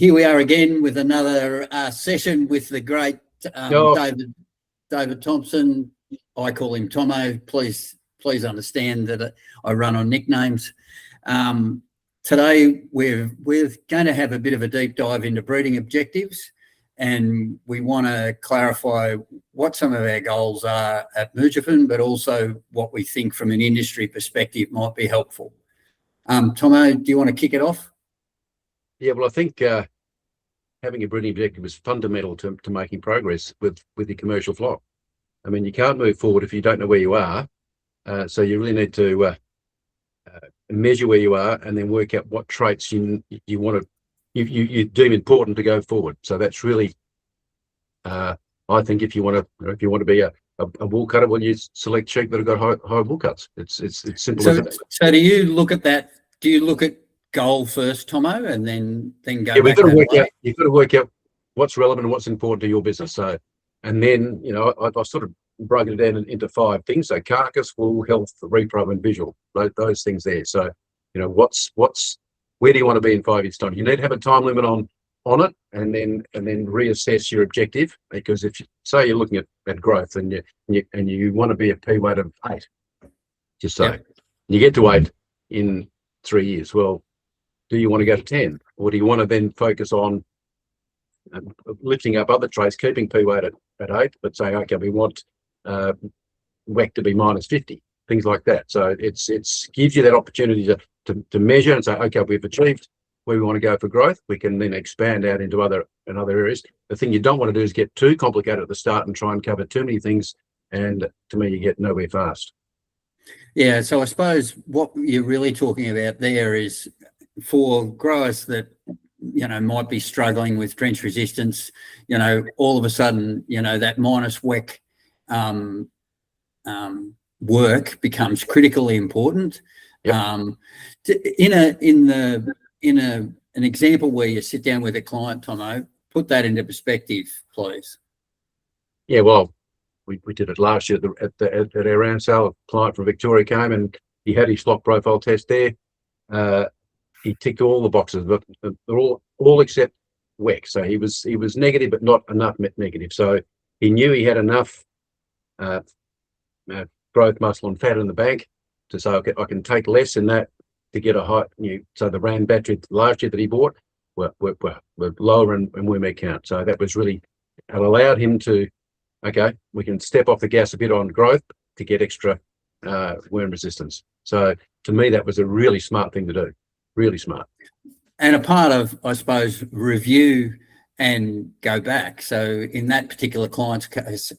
Here we are again with another session with the great David Thompson. I call him Tomo. Please understand that I run on nicknames. Today we're going to have a bit of a deep dive into breeding objectives, and we want to clarify what some of our goals are at Murchison, but also what we think from an industry perspective might be helpful. Tomo, do you want to kick it off? Yeah, well, I think having a breeding objective is fundamental to making progress with your commercial flock. I mean, you can't move forward if you don't know where you are. So you really need to measure where you are and then work out what traits you deem important to go forward. So that's really, I think, if you want to be a wool cutter, well, you select sheep that have got high wool cuts. It's simple as that. So do you look at that? Do you look at goal first, Tomo, and then go yeah, back? You've got to work out what's relevant and what's important to your business. So, and then I sort of broken it down into 5 things. So carcass, wool, health, repro, and visual. Those things there. So where do you want to be in 5 years' time? You need to have a time limit on it, and then reassess your objective. Because if you say you're looking at growth and you want to be a P weight of 8, just say, you get to 8 in 3 years. Well, do you want to go to 10, or do you want to then focus on lifting up other traits, keeping P weight at 8, but saying, okay, we want WEC to be minus 50, things like that. So it's gives you that opportunity to measure and say, okay, we've achieved where we want to go for growth. We can then expand out into other areas. The thing you don't want to do is get too complicated at the start and try and cover too many things, and to me, you get nowhere fast. Yeah, so I suppose what you're really talking about there is for growers that might be struggling with drench resistance, all of a sudden, that minus WEC work becomes critically important. Yep. In an example where you sit down with a client, Tomo, put that into perspective, please. Yeah, well, we did it last year at our round sale. A client from Victoria came and he had his flock profile test there. He ticked all the boxes, but all except WEC. So he was negative, but not enough negative. So he knew he had enough growth, muscle, and fat in the bank to say, okay, I can take less in that to get a high. So the RAM battery last year that he bought were lower in worm egg count. So that was really, it allowed him to, okay, we can step off the gas a bit on growth to get extra worm resistance. So to me, that was a really smart thing to do. Really smart. And a part of, I suppose, review and go back. So in that particular client's case,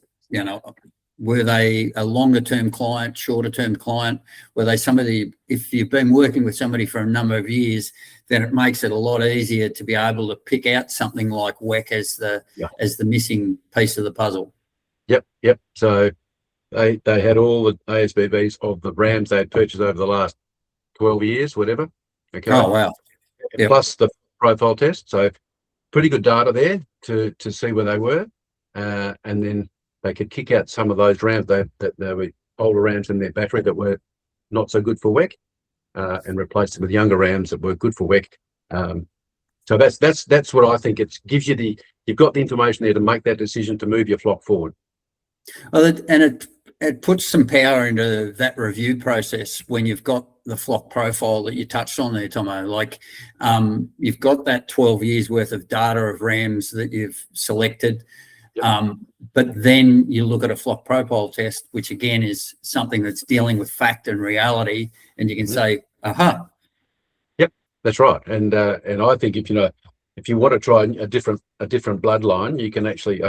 were they a longer term client, shorter term client? Were they somebody, if you've been working with somebody for a number of years, then it makes it a lot easier to be able to pick out something like WEC as the missing piece of the puzzle. Yep. So they had all the ASBBs of the brands they had purchased over the last 12 years, whatever. Okay. Oh, wow. Yep. Plus the profile test. So pretty good data there to see where they were. And then they could kick out some of those rams that were older rams in their battery that were not so good for WEC, and replace them with younger rams that were good for WEC. So that's what I think. It gives you you've got the information there to make that decision to move your flock forward. Well, and it puts some power into that review process when you've got the flock profile that you touched on there, Tomo. Like you've got that 12 years worth of data of rams that you've selected. Yep. But then you look at a flock profile test, which again is something that's dealing with fact and reality, and you can say, aha. Yep, that's right. And I think if you want to try a different bloodline, you can actually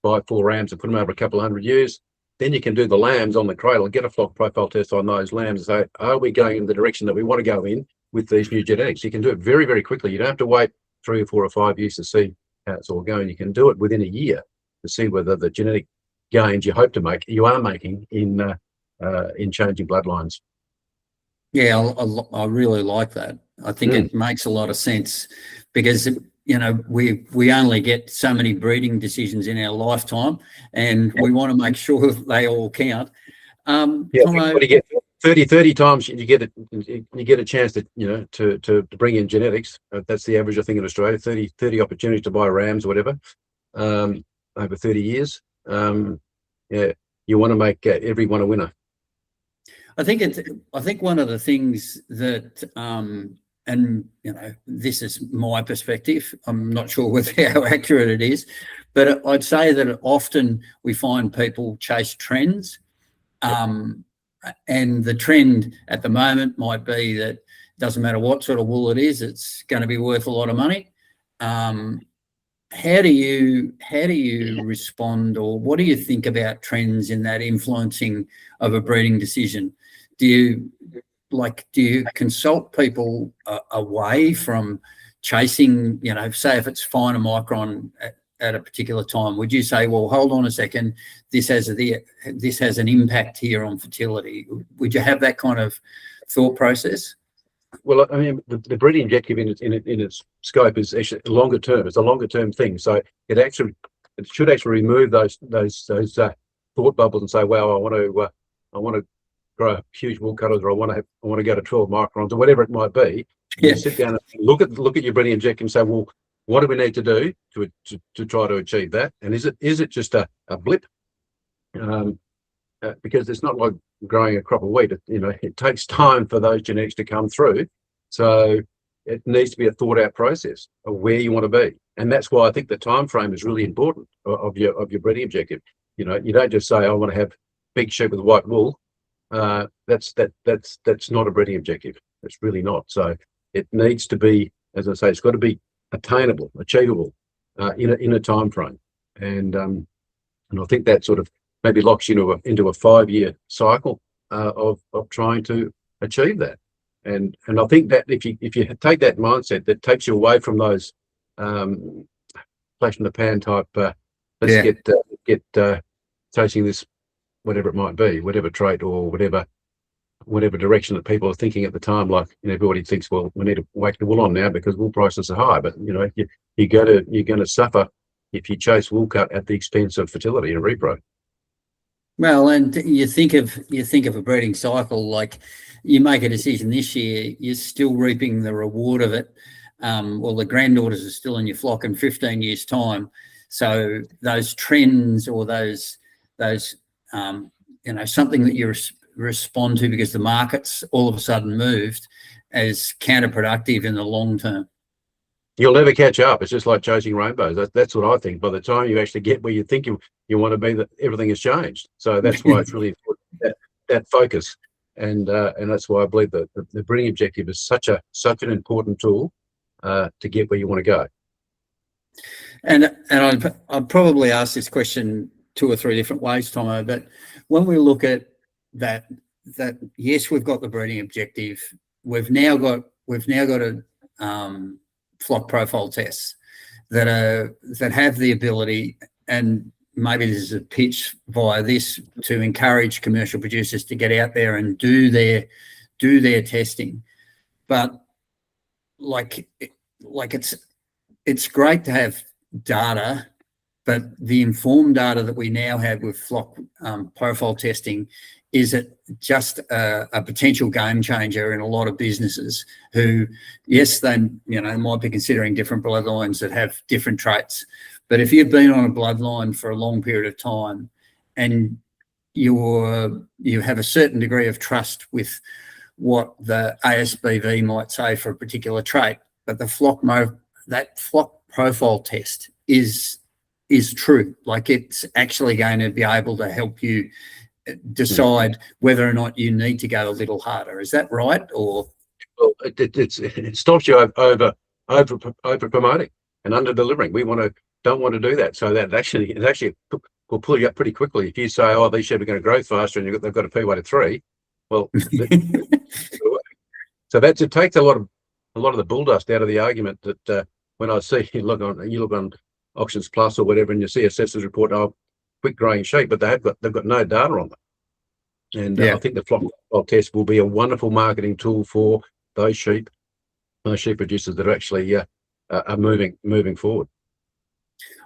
buy 4 rams and put them over a couple of 100 years. Then you can do the lambs on the cradle, get a flock profile test on those lambs and say, are we going in the direction that we want to go in with these new genetics? You can do it very, very quickly. You don't have to wait 3 or 4 or 5 years to see how it's all going. You can do it within a year to see whether the genetic gains you hope to make, you are making in changing bloodlines. Yeah, I really like that. I think it makes a lot of sense because we only get so many breeding decisions in our lifetime, and we want to make sure they all count. When you get 30 times you get it, you get a chance to, to bring in genetics. That's the average, I think, in Australia. 30 opportunities to buy rams or whatever, over 30 years. Yeah, you want to make everyone a winner. I think one of the things that, and this is my perspective, I'm not sure whether how accurate it is, but I'd say that often we find people chase trends. And the trend at the moment might be that it doesn't matter what sort of wool it is, it's going to be worth a lot of money. How do you respond, or what do you think about trends in that influencing of a breeding decision? Do you consult people away from chasing, say if it's finer micron at a particular time? Would you say, well, hold on a second, this has an impact here on fertility? Would you have that kind of thought process? Well, I mean, the breeding objective in its scope is actually longer term. It's a longer term thing, so it should actually remove those thought bubbles and say, well, I want to grow huge wool cutters, or I want to go to 12 microns, or whatever it might be. Yeah. You sit down and look at your breeding objective and say, well, what do we need to do to try to achieve that? And is it just a blip? Because it's not like growing a crop of wheat. It takes time for those genetics to come through. So it needs to be a thought out process of where you want to be. And that's why I think the time frame is really important of your breeding objective. You don't just say, I want to have big sheep with white wool. That's not a breeding objective. It's really not. So it needs to be, as I say, it's got to be attainable, achievable in a time frame. And I think that sort of maybe locks you into a 5-year cycle of trying to achieve that. And I think that if you take that mindset, that takes you away from those flash in the pan type. Let's get chasing this, whatever it might be, whatever trait or whatever direction that people are thinking at the time. Like, everybody thinks, well, we need to whack the wool on now because wool prices are high. But you're going to suffer if you chase wool cut at the expense of fertility and repro. Well, and you think of a breeding cycle, like you make a decision this year, you're still reaping the reward of it. Well, the granddaughters are still in your flock in 15 years' time. So those trends, or those something that you respond to because the market's all of a sudden moved, as counterproductive in the long term. You'll never catch up. It's just like chasing rainbows. That's what I think. By the time you actually get where you think you want to be, that everything has changed. So that's why it's really important, that focus, and that's why I believe that the breeding objective is such an important tool to get where you want to go. And I'd probably ask this question 2 or 3 different ways, Tomo. But when we look at that yes, we've got the breeding objective. We've now got a flock profile tests that have the ability, and maybe this is a pitch via this, to encourage commercial producers to get out there and do their testing. But it's great to have data, but the informed data that we now have with flock profile testing is it just a potential game changer in a lot of businesses who, yes, they might be considering different bloodlines that have different traits. But if you've been on a bloodline for a long period of time and you have a certain degree of trust with what the ASBV might say for a particular trait, but that flock profile test is true, like it's actually going to be able to help you decide whether or not you need to go a little harder. Is that right? Or well, it stops you over promoting and under delivering. Don't want to do that. So that actually will pull you up pretty quickly. If you say, oh, these sheep are going to grow faster and they've got a P weight of 3, well, so it takes a lot of the bull dust out of the argument that when I see you look on Auctions Plus or whatever, and you see assessors report, oh, quick growing sheep, but they've got no data on them. And I think the flock profile test will be a wonderful marketing tool for those sheep producers that are actually are moving forward.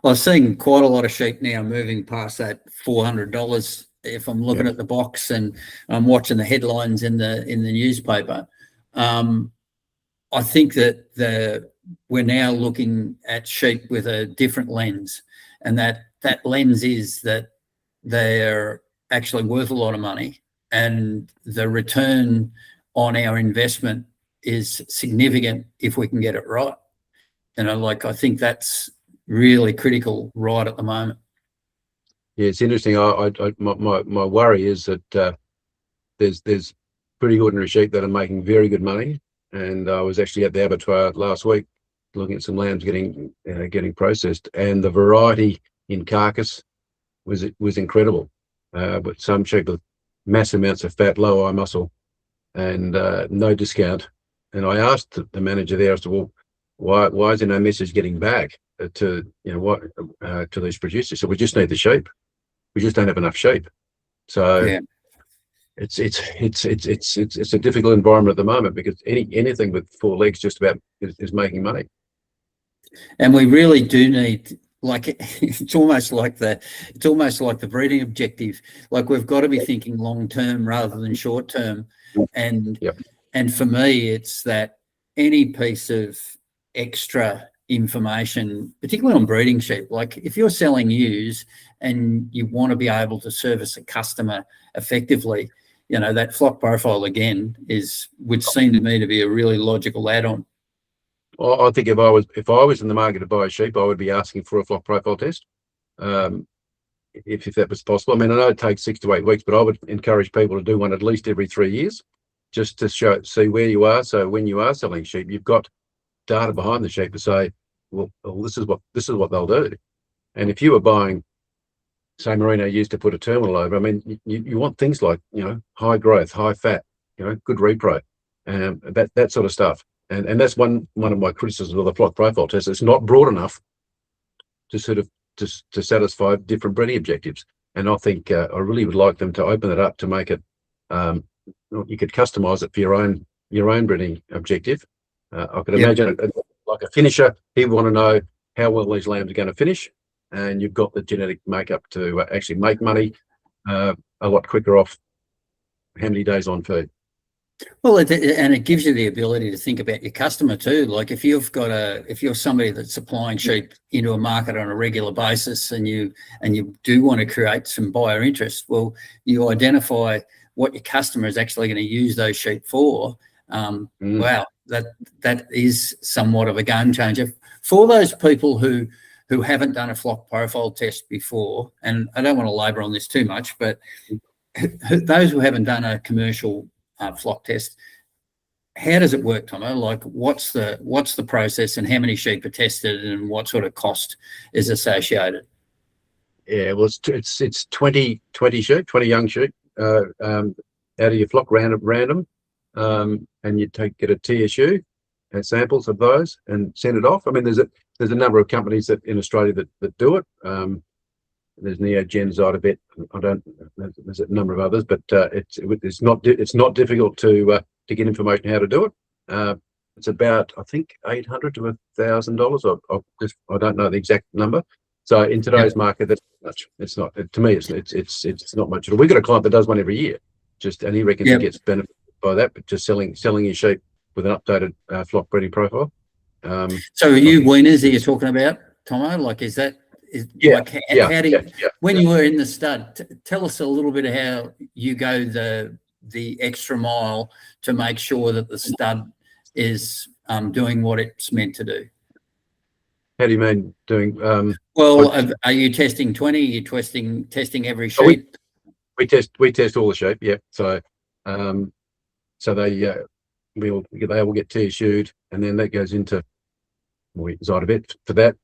I've seen quite a lot of sheep now moving past that $400 if I'm looking at the box and I'm watching the headlines in the newspaper. I think that we're now looking at sheep with a different lens, and that lens is that they're actually worth a lot of money, and the return on our investment is significant if we can get it right. I think that's really critical right at the moment. Yeah, it's interesting. My worry is that there's pretty ordinary sheep that are making very good money, and I was actually at the abattoir last week looking at some lambs getting processed, and the variety in carcass was incredible. But some sheep with massive amounts of fat, low eye muscle, and no discount. And I asked the manager there, I said, well, why is there no message getting back to these producers? So we just need the sheep. We just don't have enough sheep. So Yeah. it's a difficult environment at the moment, because anything with four legs just about is making money. And we really do need, it's almost like the breeding objective. Like, we've got to be thinking long term rather than short term. And Yep. and for me, it's that any piece of extra information, particularly on breeding sheep, like if you're selling ewes and you want to be able to service a customer effectively, that flock profile again would seem to me to be a really logical add-on. I think if I was in the market to buy a sheep, I would be asking for a flock profile test, if that was possible. I mean, I know it takes 6 to 8 weeks, but I would encourage people to do one at least every 3 years, just to see where you are. So when you are selling sheep, you've got data behind the sheep to say, well, this is what they'll do. And if you were buying, say, merino used to put a terminal over, I mean, you want things like, high growth, high fat, good repro, and that sort of stuff. And that's one of my criticisms of the flock profile test. It's not broad enough to sort of to satisfy different breeding objectives. And I think I really would like them to open it up to make it, you could customize it for your own breeding objective. I could imagine it, like a finisher, he would want to know how well these lambs are going to finish, and you've got the genetic makeup to actually make money a lot quicker off how many days on feed. Well, and it gives you the ability to think about your customer too. Like, if you're somebody that's supplying sheep into a market on a regular basis, and you do want to create some buyer interest, well, you identify what your customer is actually going to use those sheep for. Wow, that is somewhat of a game changer for those people who haven't done a flock profile test before. And I don't want to labour on this too much, but those who haven't done a commercial flock test, how does it work, Tomo? Like, what's the process, and how many sheep are tested, and what sort of cost is associated? Yeah, well, it's 20 sheep, 20 young sheep out of your flock, random, and you get a TSU and samples of those and send it off. I mean, there's a number of companies in Australia that do it. There's Neogen, Zytobet. There's a number of others, but it's not difficult to get information how to do it. It's about, I think, $800 to $1,000. I don't know the exact number. So in today's market, that's much. It's not, to me. It's not much. We've got a client that does one every year, and he reckons he gets benefit by that, but just selling his sheep with an updated flock breeding profile. So are you weaners that you're talking about, Tomo? Like, is that? How do you, when you were in the stud, tell us a little bit of how you go the extra mile to make sure that the stud is doing what it's meant to do. How do you mean doing? Well, are you testing 20? Are you testing every sheep? We test all the sheep. Yeah. So they will get TSU'd, and then that goes into Zytobet for that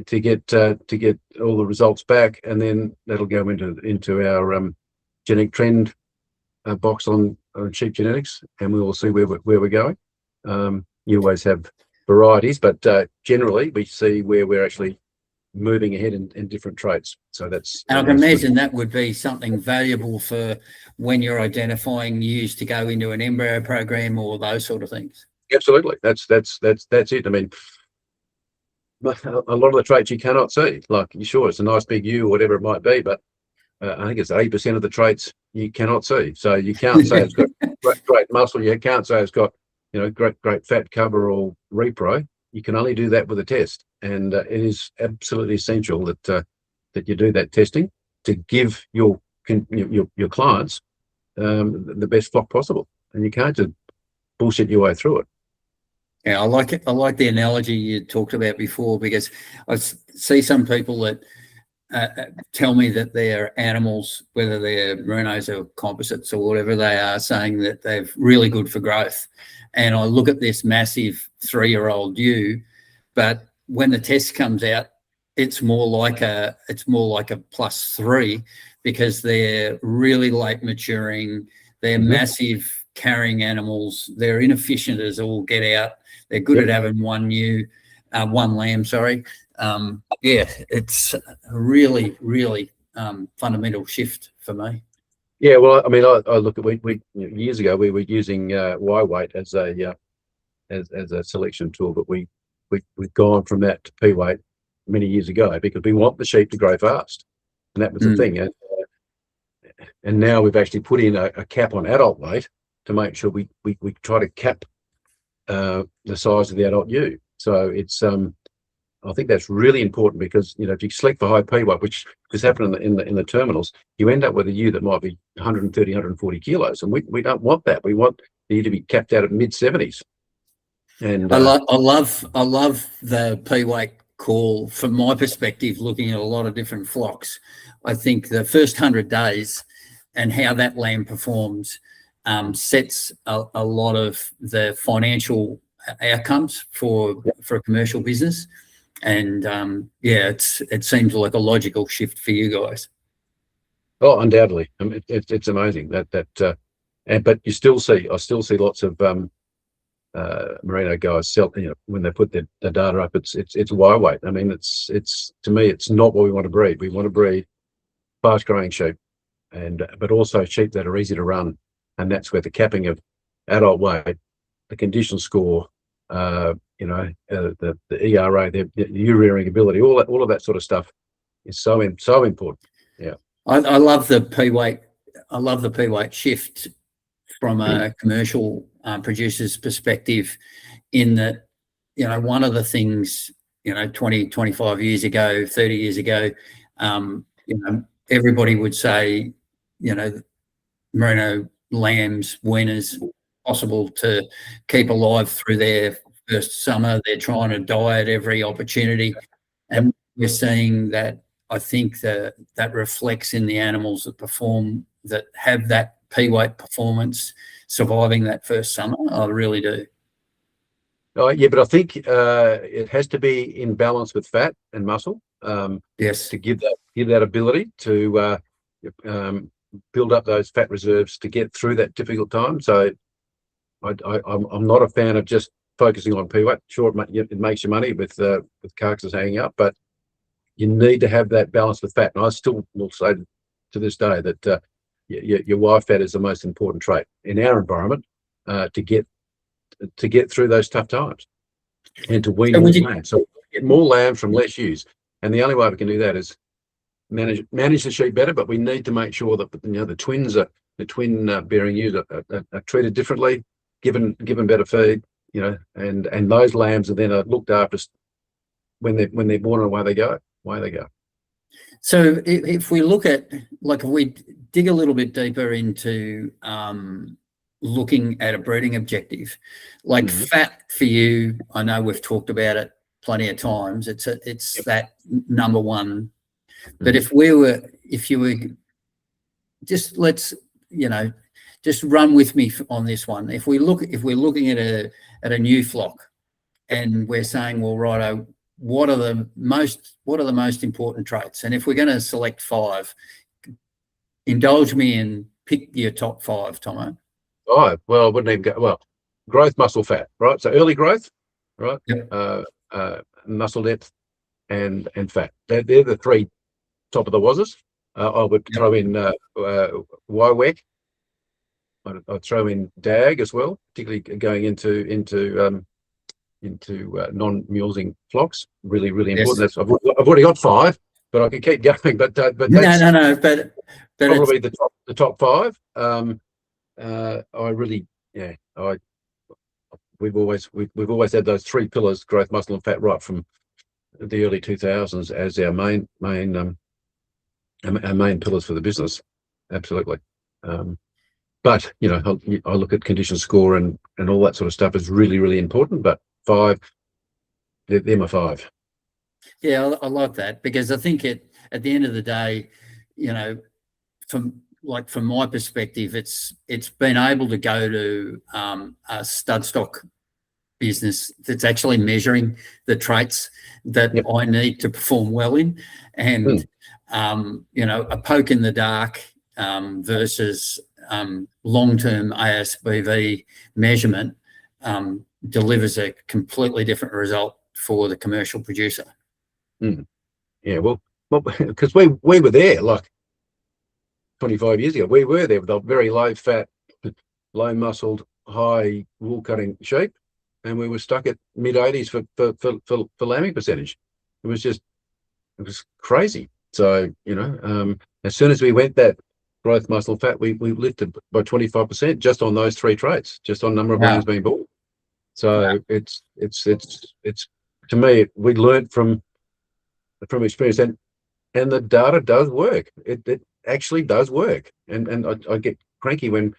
to get all the results back, and then that'll go into our genetic trend box on sheep genetics, and we will see where we're going. You always have varieties, but generally we see where we're actually moving ahead in different traits. So that's. And I can imagine that would be something valuable for when you're identifying ewes to go into an embryo program or those sort of things. Absolutely, that's it. I mean, a lot of the traits you cannot see. Like, sure, it's a nice big ewe or whatever it might be, but I think it's 80% of the traits you cannot see. So you can't say it's got great muscle. You can't say it's got, great fat cover or repro. You can only do that with a test, and it is absolutely essential that you do that testing to give your clients the best flock possible, and you can't just bullshit your way through it. Yeah, I like it. I like the analogy you talked about before, because I see some people that tell me that their animals, whether they're merinos or composites or whatever they are, saying that they're really good for growth. And I look at this massive 3-year-old ewe, but when the test comes out, it's more like a +3, because they're really late maturing. They're massive carrying animals. They're inefficient as all get out. They're good at having one lamb. Sorry. It's a really, really fundamental shift for me. Yeah, well, I mean, I look at we years ago we were using Y weight as a selection tool, but we've gone from that to P weight many years ago, because we want the sheep to grow fast, and that was the thing. And now we've actually put in a cap on adult weight to make sure we try to cap the size of the adult ewe. So it's I think that's really important, because if you select for high P weight, which has happened in the terminals, you end up with a ewe that might be 130, 140 kilos, and we don't want that. We want the ewe to be capped out at mid-70s. And I love the P weight call. From my perspective, looking at a lot of different flocks, I think the first 100 days and how that lamb performs sets a lot of the financial outcomes for a commercial business. And it seems like a logical shift for you guys. Oh, undoubtedly. I mean, it's amazing but I still see lots of merino guys sell, when they put the data up, it's Y weight. I mean, it's to me, it's not what we want to breed. We want to breed fast growing sheep, but also sheep that are easy to run, and that's where the capping of adult weight, the condition score, the ERA, the ewe rearing ability, all of that sort of stuff is so important. Yeah, I love the P weight. I love the P weight shift from a commercial producer's perspective, in that, one of the things, 20, 25 years ago, 30 years ago, everybody would say, merino lambs, weaners, possible to keep alive through their first summer. They're trying to die at every opportunity. And we're seeing that. I think that reflects in the animals that perform, that have that P weight performance, surviving that first summer. I really do. Oh, yeah, but I think it has to be in balance with fat and muscle. Yes. To give that ability to build up those fat reserves to get through that difficult time. So I'm not a fan of just focusing on P weight. Sure, it makes you money with carcasses hanging up, but you need to have that balance with fat. And I still will say to this day that your Y fat is the most important trait in our environment to get through those tough times, and to wean more lambs. So get more lambs from less ewes. And the only way we can do that is manage the sheep better. But we need to make sure that the twin bearing ewes are treated differently, given better feed, and those lambs are then looked after when they're born, and away they go. So if we look at, if we dig a little bit deeper into looking at a breeding objective, fat for you, I know we've talked about it plenty of times. It's that number one. But if you were just, just run with me on this one. If we're looking at a new flock, and we're saying, well, righto, what are the most important traits? And if we're going to select 5, indulge me and pick your top 5, Tomo. Oh, well, I wouldn't even go. Well, growth, muscle, fat, right? So early growth, right? Yep. Muscle depth and fat. They're the 3 top of the wazers. I would throw in Y-Weck. I'd throw in DAG as well, particularly going into non-mulesing flocks. Really, really important. I've already got 5. but I could keep going. But that's No. But it's, probably the top five. I really, yeah, we've always had those three pillars: growth, muscle, and fat, right from the early 2000s as our main pillars for the business. Absolutely. But I look at condition score and all that sort of stuff is really, really important. But five, they're my five. yeah, I like that, because I think at the end of the day, from my perspective, it's been able to go to a stud stock business that's actually measuring the traits that Yep. I need to perform well in, and a poke in the dark versus long-term ASBV measurement delivers a completely different result for the commercial producer. Yeah, well, because we were there like 25 years ago. We were there with a very low fat, low muscled, high wool cutting sheep, and we were stuck at mid 80s for lambing percentage. It was crazy. So as soon as we went that growth, muscle, fat, we lifted by 25% just on those three traits, just on number of lambs being born. So it's to me, we learned from experience, and the data does work. It actually does work. And I get cranky when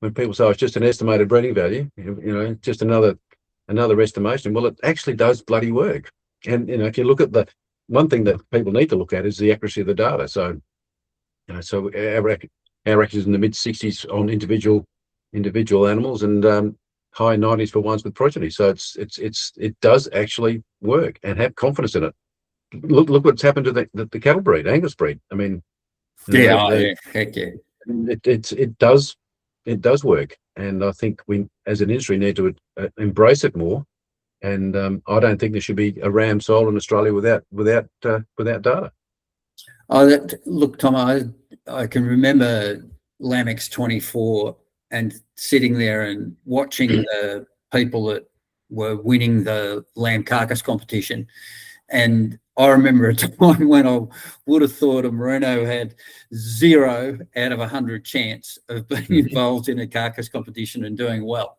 people say it's just an estimated breeding value, just another estimation. Well, it actually does bloody work. And if you look at the one thing that people need to look at is the accuracy of the data. So so our accuracy is in the mid 60s on individual animals, and high 90s for ones with progeny. So it does actually work, and have confidence in it. Look what's happened to the cattle breed, Angus breed. I mean, Heck yeah. It does work, and I think we as an industry need to embrace it more. And I don't think there should be a ram sold in Australia without data. Look, Tom, I can remember Lamx 24 and sitting there and watching the people that were winning the lamb carcass competition. And I remember a time when I would have thought a merino had 0 out of 100 chance of being involved in a carcass competition and doing well.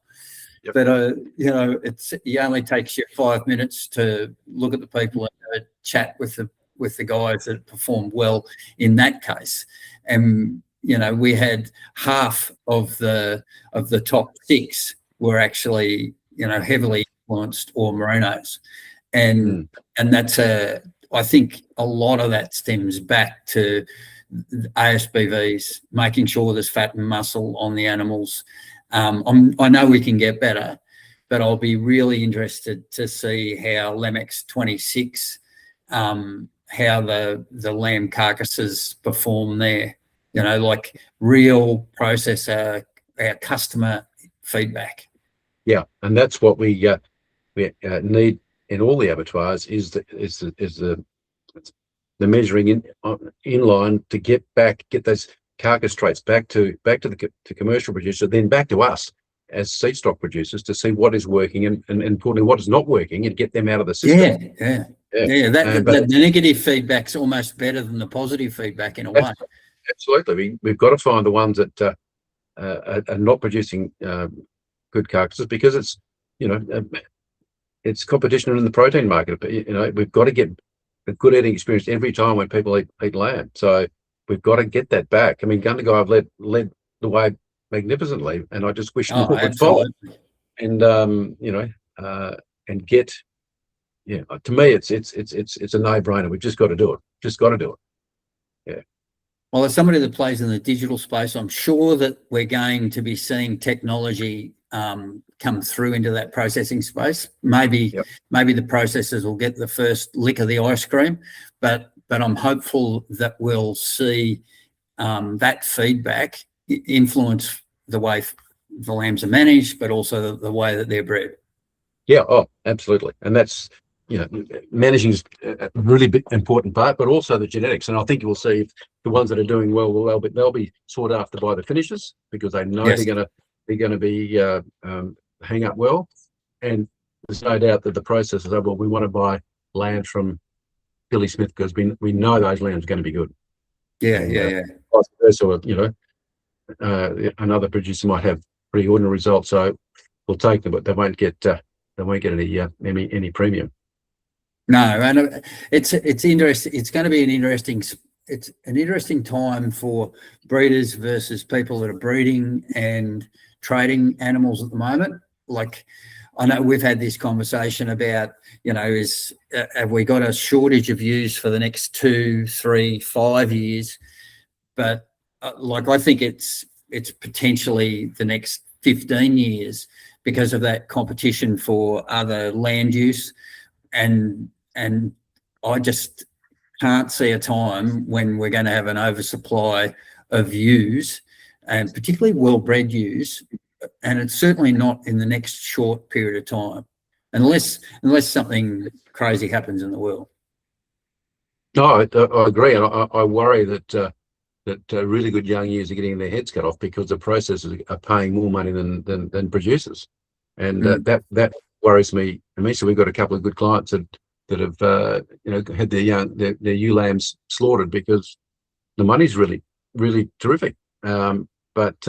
Yep. But it only takes you 5 minutes to look at the people and chat with the guys that performed well in that case. And we had half of the top 6 were actually heavily influenced or merinos, and that's I think a lot of that stems back to ASBVs, making sure there's fat and muscle on the animals. I know we can get better, but I'll be really interested to see how Lamx 26, how the lamb carcasses perform there. Like real processor, our customer feedback. Yeah, and that's what we need in all the abattoirs is the measuring in line to get those carcass traits back to the commercial producer, then back to us as seed stock producers to see what is working and importantly what is not working, and get them out of the system. Yeah. The negative feedback's almost better than the positive feedback in a way. Absolutely, we've got to find the ones that are not producing good carcasses, because it's competition in the protein market. We've got to get a good eating experience every time when people eat lamb. So we've got to get that back. I mean, Gundagai have led the way magnificently, and I just wish more would follow. And and get, to me, it's a no-brainer. We've just got to do it. Yeah. Well, as somebody that plays in the digital space, I'm sure that we're going to be seeing technology come through into that processing space. Maybe the processors will get the first lick of the ice cream, but I'm hopeful that we'll see that feedback influence the way the lambs are managed, but also the way that they're bred. Yeah, absolutely. And that's, managing is a really big important part, but also the genetics. And I think you will see the ones that are doing well, they'll be sought after by the finishers, because they know they're going to be hang up well. And there's no doubt that the processors are, well, we want to buy land from Billy Smith, because we know those lambs are going to be good. Yeah, And, yeah, yeah. vice versa, you know, another producer might have pretty ordinary results, so we'll take them, but they won't get any premium. No, and it's interesting. It's going to be it's an interesting time for breeders versus people that are breeding and trading animals at the moment. Like, I know we've had this conversation about, you know, have we got a shortage of ewes for the next 2, 3, 5 years? But like, I think it's potentially the next 15 years because of that competition for other land use. And I just can't see a time when we're going to have an oversupply of ewes, and particularly well-bred ewes, and it's certainly not in the next short period of time, unless something crazy happens in the world. No, I agree, and I worry that really good young ewes are getting their heads cut off because the processors are paying more money than producers, and that worries me immensely. We've got a couple of good clients that have you know, had their ewe lambs slaughtered because the money's really terrific. But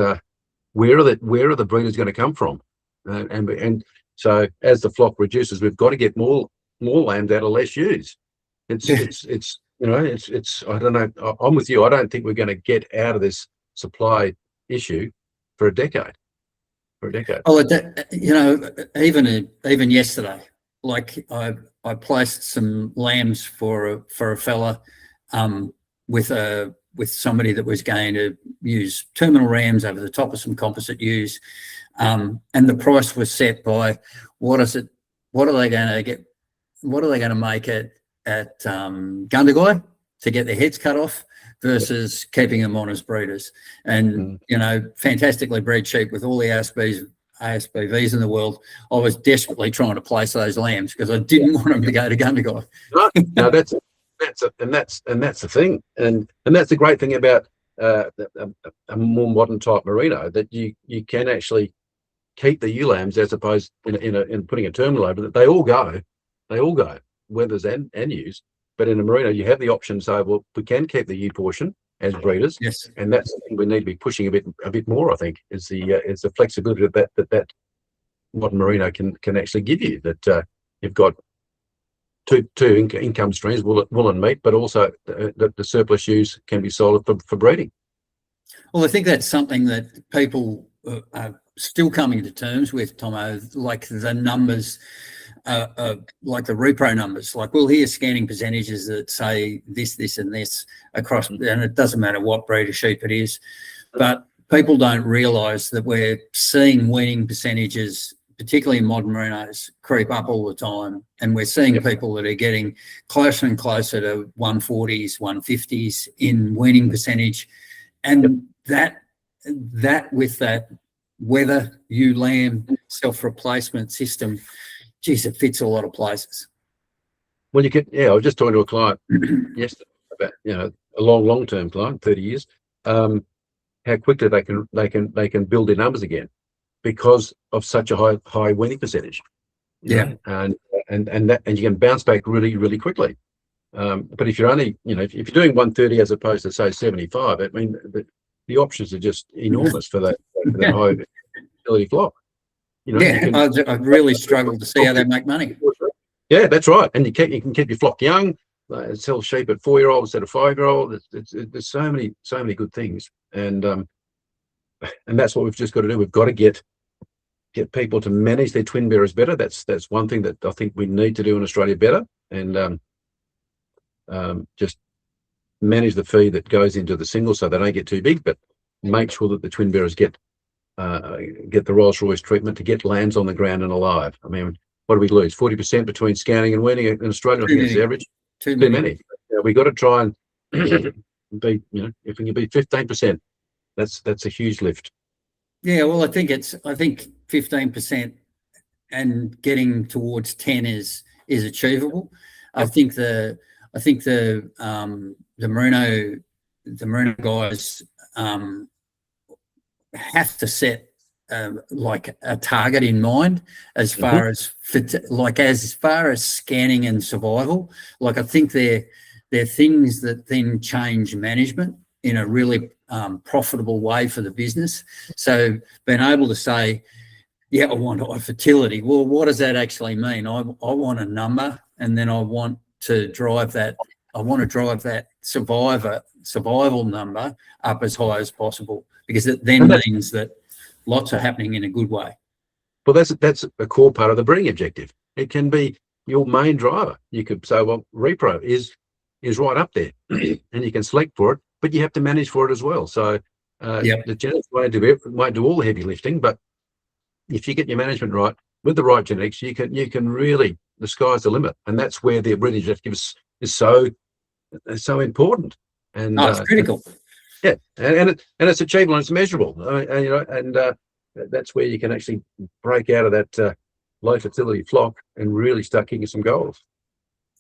where are the breeders going to come from? And so as the flock reduces, we've got to get more lambs out of less ewes. It's you know, it's I don't know. I'm with you. I don't think we're going to get out of this supply issue for a decade. Oh, you know, even yesterday, like I placed some lambs for a fella with somebody that was going to use terminal rams over the top of some composite ewes, and the price was set by what are they going to get? What are they going to make it at Gundagai to get their heads cut off versus keeping them on as breeders? And you know, fantastically bred sheep with all the ASBVs in the world. I was desperately trying to place those lambs because I didn't want them to go to Gundagai. No, that's the thing, and that's the great thing about a more modern type merino, that you can actually keep the ewe lambs as opposed in putting a terminal over that. They all go, wethers and ewes. But in a merino, you have the option to say, well, we can keep the ewe portion as breeders. Yes, and that's something we need to be pushing a bit more. I think is the flexibility that modern merino can actually give you. That you've got two income streams, wool and meat, but also the surplus ewes can be sold for breeding. well, I think that's something that people are still coming to terms with, Tomo. Like the numbers. Like the repro numbers, like we'll hear scanning percentages that say this and this across, and it doesn't matter what breed of sheep it is, but people don't realise that we're seeing weaning percentages, particularly in modern merinos, creep up all the time, and we're seeing people that are getting closer and closer to 140s, 150s in weaning percentage, and that with that weather ewe lamb self-replacement system, geez, it fits a lot of places. Well, I was just talking to a client yesterday about, you know, a long-term client, 30 years, how quickly they can build their numbers again because of such a high weaning percentage. You know, and you can bounce back really quickly. But if you're only, you know, if you're doing 130 as opposed to say 75, I mean, the options are just enormous for that high fertility flock. You know, I really struggle to see how they make money. Yeah, that's right. And you can keep your flock young, sell sheep at 4-year-old instead of 5-year-old. There's so many good things, and that's what we've just got to do. We've got to get people to manage their twin bearers better. That's one thing that I think we need to do in Australia better, and just manage the feed that goes into the singles so they don't get too big, but make sure that the twin bearers get the Rolls-Royce treatment to get lambs on the ground and alive. I mean, what do we lose? 40% between scanning and weaning in Australia. I think it's the average. Too many. We got to try and be, you know, if we can be 15%, that's a huge lift. Yeah, well, I think 15% and getting towards 10 is achievable. I think the merino guys have to set like a target in mind as far as scanning and survival. Like I think they're things that then change management in a really profitable way for the business. So being able to say, yeah, I want high fertility. Well, what does that actually mean? I want a number, and then I want to drive that. I want to drive that survival number up as high as possible, because it then means that lots are happening in a good way. Well, that's a core part of the breeding objective. It can be your main driver. You could say, well, repro is right up there, and you can select for it, but you have to manage for it as well. So the genetics won't do all the heavy lifting, but if you get your management right with the right genetics, you can really, the sky's the limit, and that's where the breeding objective is so important. And it's critical. Yeah, and it's achievable and it's measurable. And that's where you can actually break out of that low fertility flock and really start kicking some goals.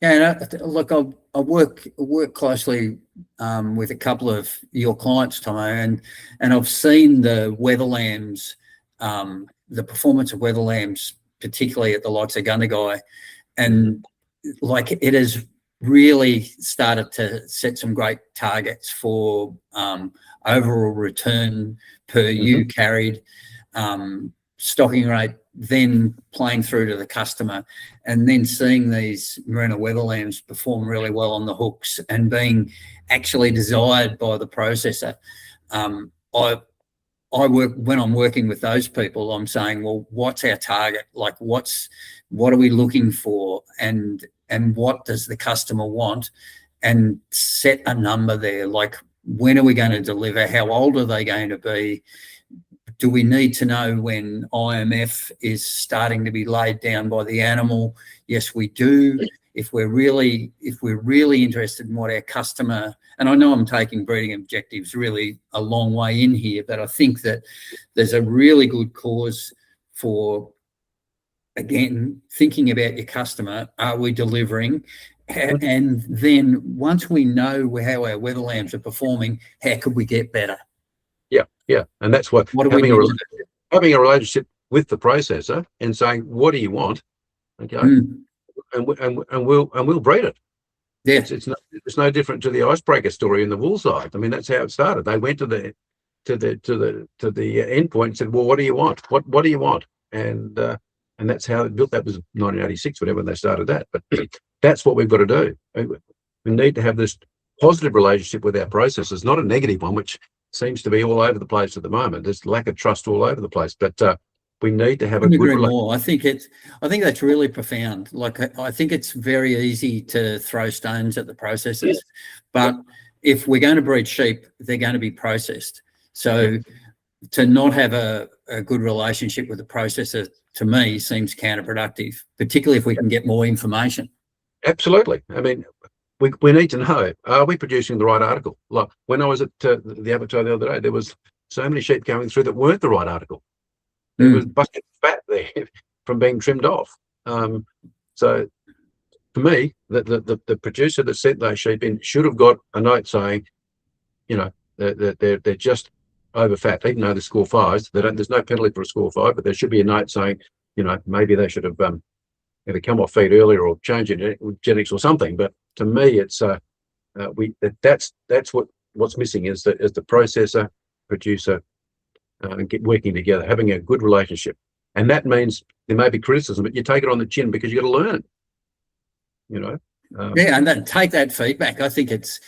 Yeah, look, I work closely with a couple of your clients, Tomo, and I've seen the weather lambs, the performance of weather lambs, particularly at the likes of Gundagai, and like it has really started to set some great targets for overall return per ewe carried, stocking rate, then playing through to the customer, and then seeing these merino weather lambs perform really well on the hooks and being actually desired by the processor. I work, when I'm working with those people, I'm saying, well, what's our target? Like, what are we looking for? And what does the customer want? And set a number there. Like, when are we going to deliver? How old are they going to be? Do we need to know when IMF is starting to be laid down by the animal? Yes, we do. If we're really interested in what our customer, and I know I'm taking breeding objectives really a long way in here, but I think that there's a really good cause for, again, thinking about your customer. Are we delivering? And then once we know how our weather lambs are performing, how could we get better? Yeah, and that's what having a relationship with the processor and saying, what do you want? Okay. And we'll breed it. Yeah, it's no different to the icebreaker story in the wool side. I mean, that's how it started. They went to the end point and said, well, what do you want? What do you want? And that's how it built. That was 1986, whatever, when they started that. But that's what we've got to do. We need to have this positive relationship with our processors, not a negative one, which seems to be all over the place at the moment. There's lack of trust all over the place. But we need to have a good relationship. I think that's really profound. Like, I think it's very easy to throw stones at the processors, but if we're going to breed sheep, they're going to be processed. So to not have a good relationship with the processor, to me, seems counterproductive, particularly if we can get more information. Absolutely. I mean, we need to know, are we producing the right article? Like when I was at the abattoir the other day, there was so many sheep going through that weren't the right article. There was bucket fat there from being trimmed off. So for me, the producer that sent those sheep in should have got a note saying, they're just over fat, even though they score fives. There's no penalty for a score 5, but there should be a note saying, maybe they should have either come off feed earlier or change genetics or something. But to me, it's that's what's missing is the processor, producer, working together, having a good relationship. And that means there may be criticism, but you take it on the chin because you got to learn. And then take that feedback. I think it's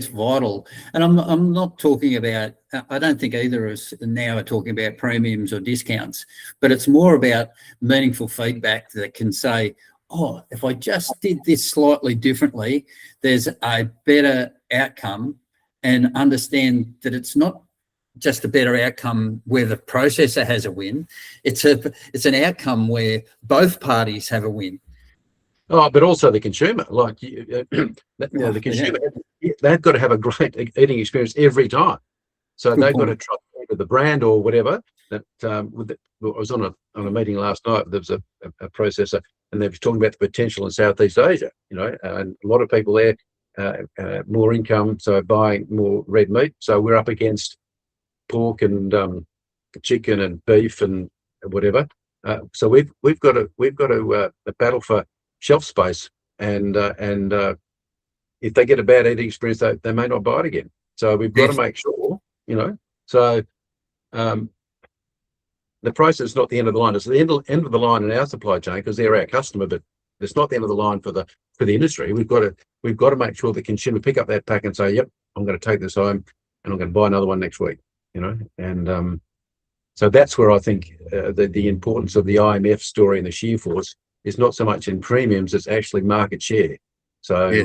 vital. And I'm not talking about. I don't think either of us now are talking about premiums or discounts, but it's more about meaningful feedback that can say, oh, if I just did this slightly differently, there's a better outcome, and understand that it's not just a better outcome where the processor has a win. It's an outcome where both parties have a win. Oh, but also the consumer, like the consumer, they've got to have a great eating experience every time. So they've got to trust the brand or whatever. I was on a meeting last night. There was a processor, and they were talking about the potential in Southeast Asia. And a lot of people there, more income, so buying more red meat. So we're up against pork and chicken and beef and whatever. So we've got to battle for shelf space, and if they get a bad eating experience, they may not buy it again. So we've got to make sure, So the process is not the end of the line. It's the end of the line in our supply chain because they're our customer, but it's not the end of the line for the industry. We've got to make sure the consumer pick up that pack and say, "Yep, I'm going to take this home and I'm going to buy another one next week." And so that's where I think the importance of the IMF story and the shear force is not so much in premiums; it's actually market share. So you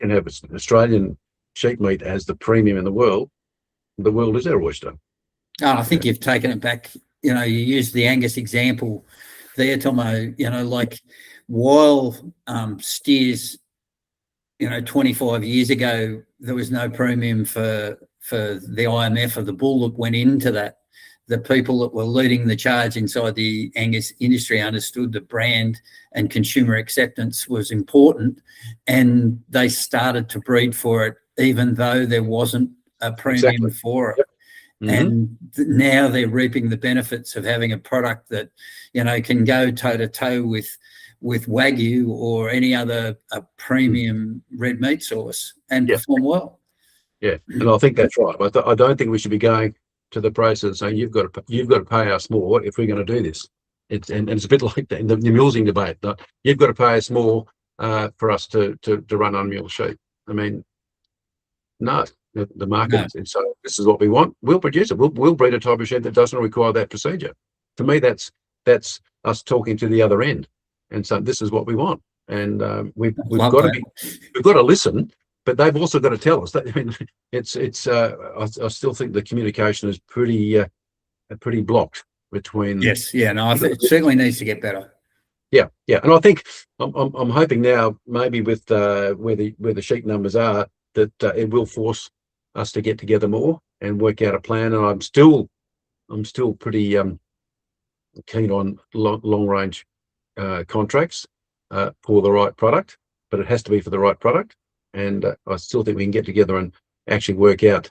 can have Australian sheep meat as the premium in the world. The world is our oyster. Oh, I think you've taken it back. You used the Angus example there, Tomo. Like while steers, 25 years ago, there was no premium for the IMF or the bull that went into that. The people that were leading the charge inside the Angus industry understood that brand and consumer acceptance was important, and they started to breed for it, even though there wasn't a premium for it. Yep. And now they're reaping the benefits of having a product that, can go toe to toe with Wagyu or any other premium red meat source and perform well. Yeah, and I think that's right. I don't think we should be going to the process of saying you've got to pay us more if we're going to do this. It's a bit like the mulesing debate. You've got to pay us more for us to run unmuled sheep. I mean, no. The market. No. So this is what we want. We'll produce it. We'll breed a type of sheep that doesn't require that procedure. To me, that's us talking to the other end. And so this is what we want. And we've got to listen, but they've also got to tell us. I mean, I still think the communication is pretty blocked between. Yes. Yeah. No. It certainly needs to get better. Yeah. And I think I'm hoping now, maybe with where the sheep numbers are, that it will force us to get together more and work out a plan. And I'm still pretty keen on long range contracts for the right product, but it has to be for the right product. And I still think we can get together and actually work out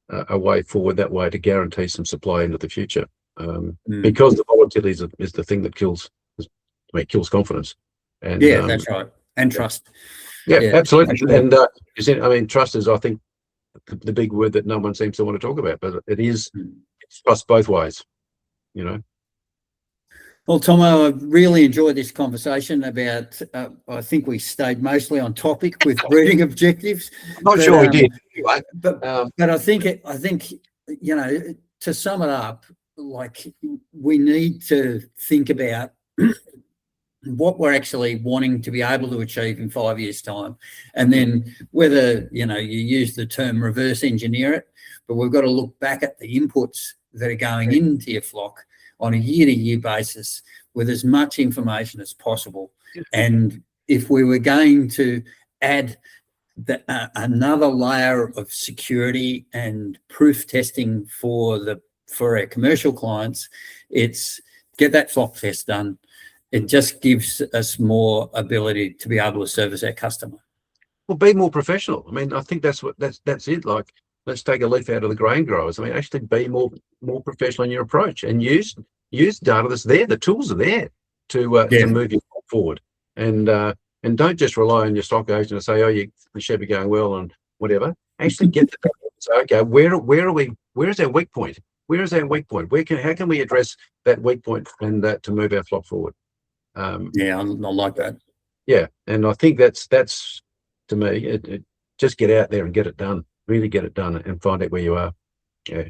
a way forward that way to guarantee some supply into the future. Because the volatility is the thing that kills confidence. And that's right, and trust. Yeah, absolutely. And trust is, I think, the big word that no one seems to want to talk about, but it's trust both ways, Well, Tomo, I've really enjoyed this conversation about, I think we stayed mostly on topic with breeding objectives. Not sure we did. Anyway. But I think, to sum it up, like we need to think about what we're actually wanting to be able to achieve in 5 years' time. And then whether, you use the term reverse engineer it, but we've got to look back at the inputs that are going into your flock on a year-to-year basis with as much information as possible. And if we were going to add another layer of security and proof testing for our commercial clients, it's get that flock test done. It just gives us more ability to be able to service our customer. Well, be more professional. I mean, I think that's it. Like, let's take a leaf out of the grain growers. I mean, actually be more professional in your approach and use data that's there. The tools are there to move you forward. And don't just rely on your stock agent and say, the sheep are going well and whatever. Actually get the data. So, okay, where are we? Where's our weak point? Where is our weak point? How can we address that weak point and to move our flock forward? I like that. Yeah, and I think that's to me. Just get out there and get it done. Really get it done and find out where you are. Yeah.